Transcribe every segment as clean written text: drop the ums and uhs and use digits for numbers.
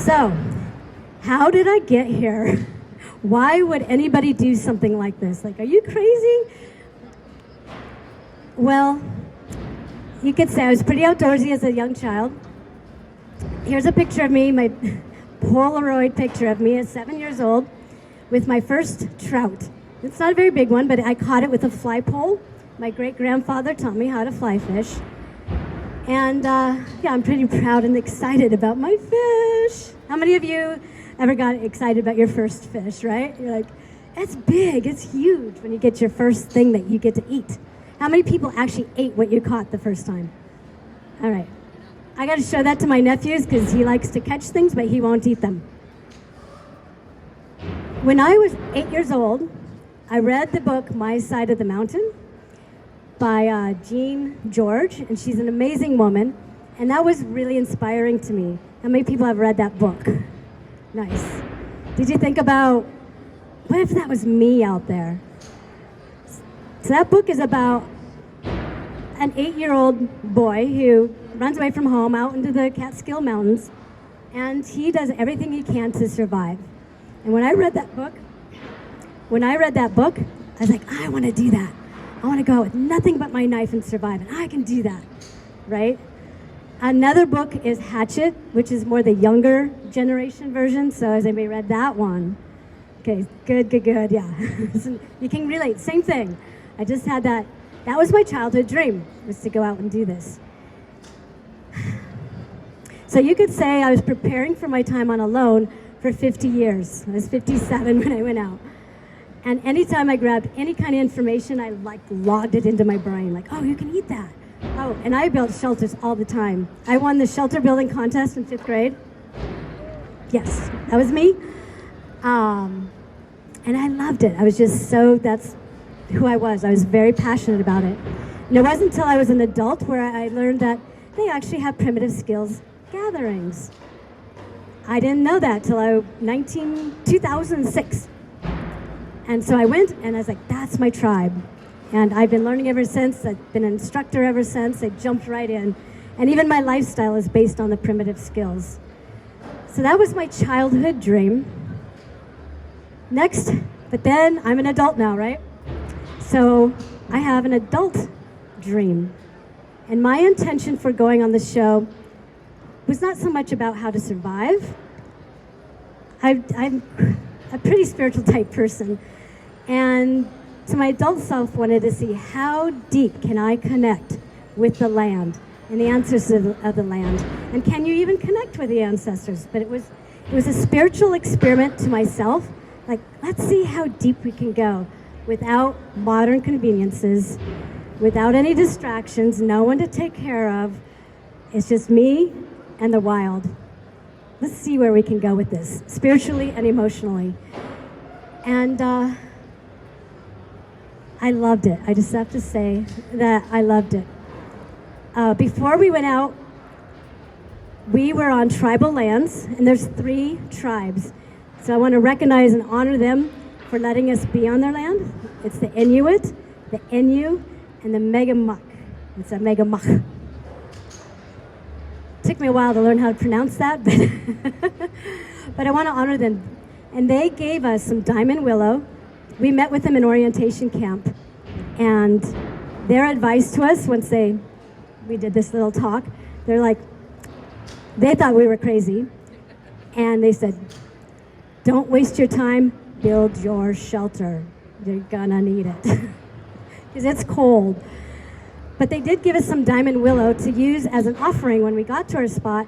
So, how did I get here? Why would anybody do something like this? Like, are you crazy? Well, you could say I was pretty outdoorsy as a young child. Here's a picture of me, my Polaroid picture of me at 7 years old with my first trout. It's not a very big one, but I caught it with a fly pole. My great-grandfather taught me how to fly fish. And yeah, I'm pretty proud and excited about my fish. How many of you ever got excited about your first fish, right? You're like, it's big, it's huge when you get your first thing that you get to eat. How many people actually ate what you caught the first time? All right. I got to show that to my nephews because he likes to catch things, but he won't eat them. When I was 8 years old, I read the book My Side of the Mountain by Jean George, and she's an amazing woman, and that was really inspiring to me. How many people have read that book? Nice. Did you think about, what if that was me out there? So that book is about an 8-year-old boy who runs away from home out into the Catskills Mountains, and he does everything he can to survive. And when I read that book, I was like, I want to do that. I want to go out with nothing but my knife and survive, and I can do that, right? Another book is Hatchet, which is more the younger generation version. So has anybody read that one? Okay, good, yeah. You can relate, same thing. I just had that. That was my childhood dream, was to go out and do this. So you could say I was preparing for my time on alone for 50 years. I was 57 when I went out. And anytime I grabbed any kind of information, I logged it into my brain. Like, oh, you can eat that. Oh, and I built shelters all the time. I won the shelter building contest in 5th grade. Yes, that was me. And I loved it. I was just that's who I was. I was very passionate about it. And it wasn't until I was an adult where I learned that they actually have primitive skills gatherings. I didn't know that till 2006. And so I went and I was like, that's my tribe. And I've been learning ever since. I've been an instructor ever since. I jumped right in. And even my lifestyle is based on the primitive skills. So that was my childhood dream. Next, but then I'm an adult now, right? So I have an adult dream. And my intention for going on the show was not so much about how to survive. I'm a pretty spiritual type person. And so my adult self wanted to see how deep can I connect with the land and the ancestors of the land. And can you even connect with the ancestors? But it was a spiritual experiment to myself. Like, let's see how deep we can go without modern conveniences, without any distractions, no one to take care of. It's just me and the wild. Let's see where we can go with this, spiritually and emotionally. And I loved it. I just have to say that I loved it. Before we went out, we were on tribal lands, and there's 3 tribes. So I want to recognize and honor them for letting us be on their land. It's the Inuit, the Innu, and the Megamuk. It's a Megamuk. Took me a while to learn how to pronounce that, but I want to honor them. And they gave us some diamond willow. We met with them in orientation camp, and their advice to us once we did this little talk, they're like, they thought we were crazy, and they said, don't waste your time, build your shelter. You're gonna need it, because it's cold. But they did give us some diamond willow to use as an offering when we got to our spot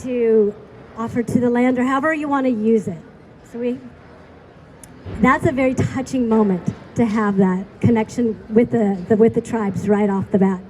to offer to the land, or however you want to use it. So that's a very touching moment to have that connection with the tribes right off the bat.